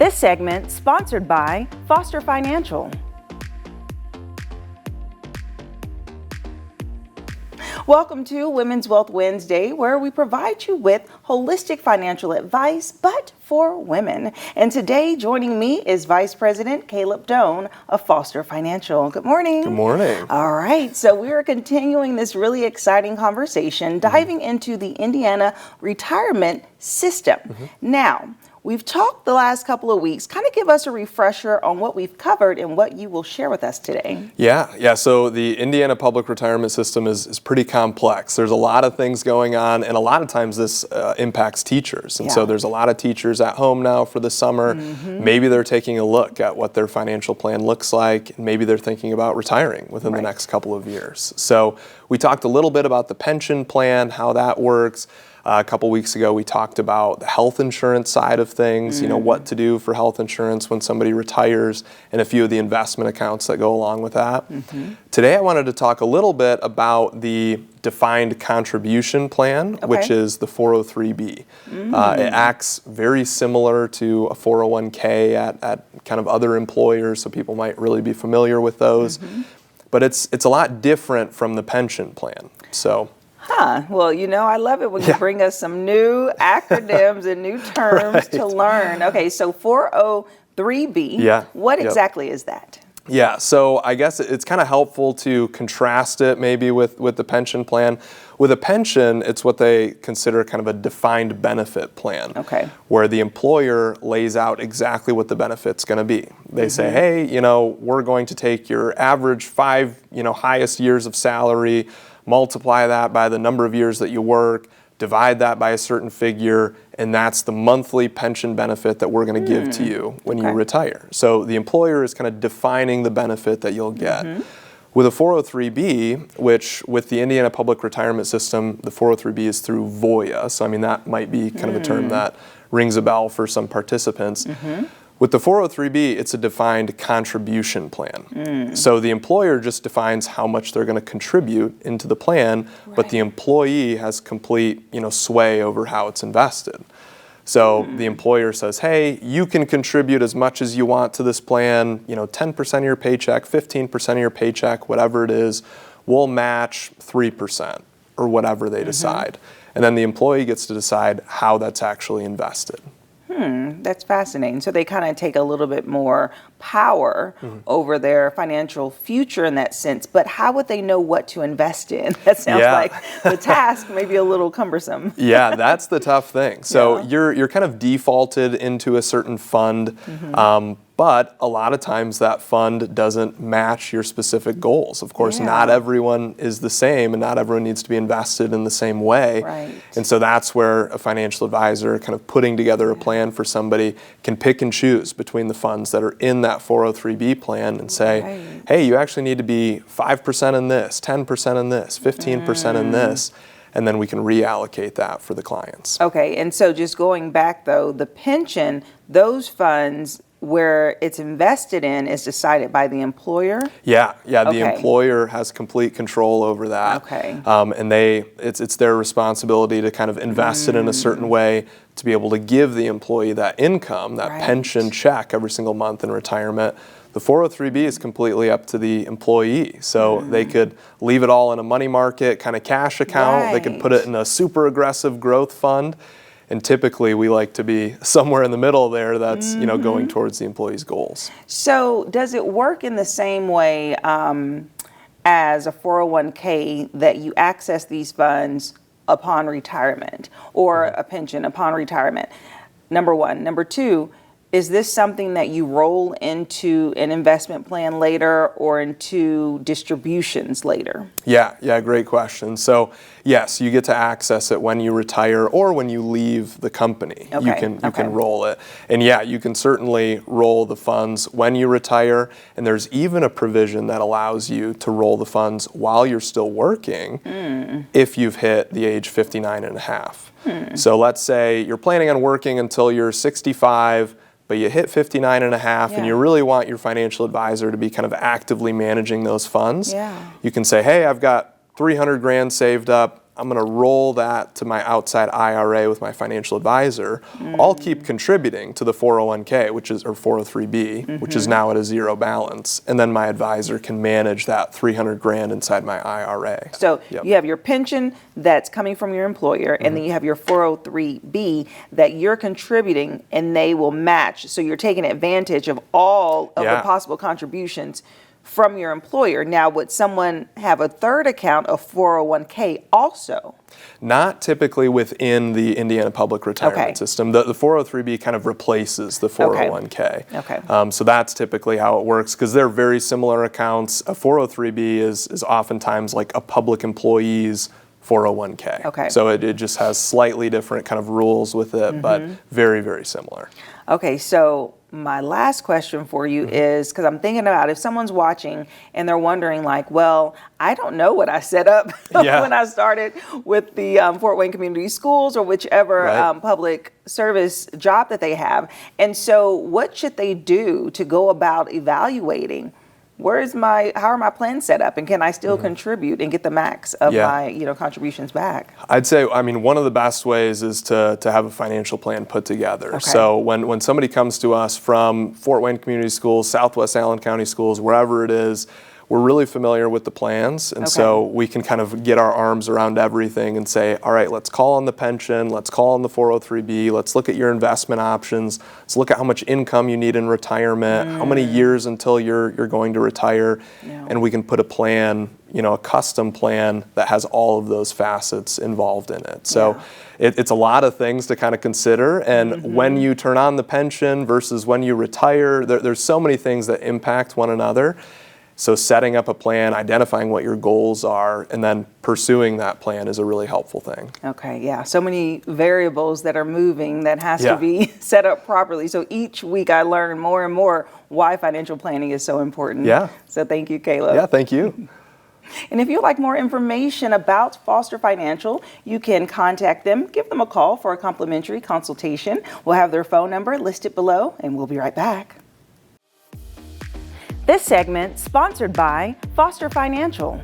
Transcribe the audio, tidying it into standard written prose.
This segment sponsored by Foster Financial. Welcome to Women's Wealth Wednesday, where we provide you with holistic financial advice, but for women. And today, joining me is Vice President Caleb Doane of Foster Financial. Good morning. Good morning. All right, so we are continuing this really exciting conversation, diving into the Indiana retirement system. Now, we've talked the last couple of weeks. Kind of give us a refresher on what we've covered and what you will share with us today. Yeah. So the Indiana public retirement system is pretty complex. There's a lot of things going on, and a lot of times this impacts teachers. And so there's a lot of teachers at home now for the summer. Maybe they're taking a look at what their financial plan looks like, and maybe they're thinking about retiring within the next couple of years. So we talked a little bit about the pension plan, how that works. A couple weeks ago, we talked about the health insurance side of things, what to do for health insurance when somebody retires, and a few of the investment accounts that go along with that. Today, I wanted to talk a little bit about the defined contribution plan, which is the 403B. It acts very similar to a 401k at kind of other employers, so people might really be familiar with those. But it's a lot different from the pension plan. So. Well, I love it when you bring us some new acronyms and new terms to learn. Okay, so 403B, what exactly is that? Yeah, so I guess it's kind of helpful to contrast it maybe with the pension plan. With a pension, it's what they consider kind of a defined benefit plan, where the employer lays out exactly what the benefit's going to be. They say, hey, we're going to take your average 5, highest years of salary, multiply that by the number of years that you work, divide that by a certain figure, and that's the monthly pension benefit that we're going to give to you when you retire. So the employer is kind of defining the benefit that you'll get. With a 403B, which with the Indiana Public Retirement System, the 403B is through VOIA. So that might be kind of a term that rings a bell for some participants. With the 403B, it's a defined contribution plan. So the employer just defines how much they're going to contribute into the plan, but the employee has complete, sway over how it's invested. So the employer says, hey, you can contribute as much as you want to this plan, 10% of your paycheck, 15% of your paycheck, whatever it is, we'll match 3% or whatever they decide. And then the employee gets to decide how that's actually invested. That's fascinating. So they kind of take a little bit more power over their financial future in that sense. But how would they know what to invest in? That sounds like the task may be a little cumbersome. Yeah, that's the tough thing. So you're kind of defaulted into a certain fund, but a lot of times that fund doesn't match your specific goals. Of course, not everyone is the same, and not everyone needs to be invested in the same way. And so that's where a financial advisor kind of putting together a plan for somebody can pick and choose between the funds that are in that 403B plan and say, hey, you actually need to be 5% in this, 10% in this, 15% in this, and then we can reallocate that for the clients. Okay, and so just going back though, the pension, those funds where it's invested in is decided by the employer? Yeah, the employer has complete control over that. And it's their responsibility to kind of invest it in a certain way to be able to give the employee that income, that pension check every single month in retirement. The 403B is completely up to the employee. So they could leave it all in a money market kind of cash account. They could put it in a super aggressive growth fund. And typically we like to be somewhere in the middle there that's going towards the employee's goals. So does it work in the same way as a 401k that you access these funds upon retirement or a pension upon retirement? Number one. Number two, is this something that you roll into an investment plan later or into distributions later? Yeah, great question. So yes, you get to access it when you retire or when you leave the company. You can roll it. And you can certainly roll the funds when you retire. And there's even a provision that allows you to roll the funds while you're still working if you've hit the age 59 and a half. So let's say you're planning on working until you're 65, but you hit 59 and a half and you really want your financial advisor to be kind of actively managing those funds. You can say, hey, I've got 300 grand saved up. roll that to my outside IRA with my financial advisor, I'll keep contributing to the 401k, or 403b, which is now at a zero balance, and then my advisor can manage that $300,000 inside my IRA. So you have your pension that's coming from your employer, and then you have your 403b that you're contributing, and they will match. So you're taking advantage of all of the possible contributions from your employer. Now, would someone have a third account, a 401k also? Not typically within the Indiana Public Retirement System. The 403b kind of replaces the 401k. So that's typically how it works, because they're very similar accounts. A 403b is oftentimes like a public employee's 401k. So it just has slightly different kind of rules with it, but very, very similar. Okay, so my last question for you is, because I'm thinking about if someone's watching and they're wondering like, well, I don't know what I set up when I started with the Fort Wayne Community Schools or whichever public service job that they have. And so what should they do to go about evaluating how are my plans set up, and can I still contribute and get the max of my contributions back? I'd say, one of the best ways is to have a financial plan put together. So when somebody comes to us from Fort Wayne Community Schools, Southwest Allen County Schools, wherever it is, we're really familiar with the plans, and so we can kind of get our arms around everything and say, all right, let's call on the pension, let's call on the 403b, let's look at your investment options, let's look at how much income you need in retirement, how many years until you're going to retire, and we can put a plan, a custom plan that has all of those facets involved in it. So it's a lot of things to kind of consider, and when you turn on the pension versus when you retire, there's so many things that impact one another. So setting up a plan, identifying what your goals are, and then pursuing that plan is a really helpful thing. So many variables that are moving that has to be set up properly. So each week I learn more and more why financial planning is so important. So thank you, Caleb. Thank you. And if you'd like more information about Foster Financial, you can contact them, give them a call for a complimentary consultation. We'll have their phone number listed below, and we'll be right back. This segment sponsored by Foster Financial.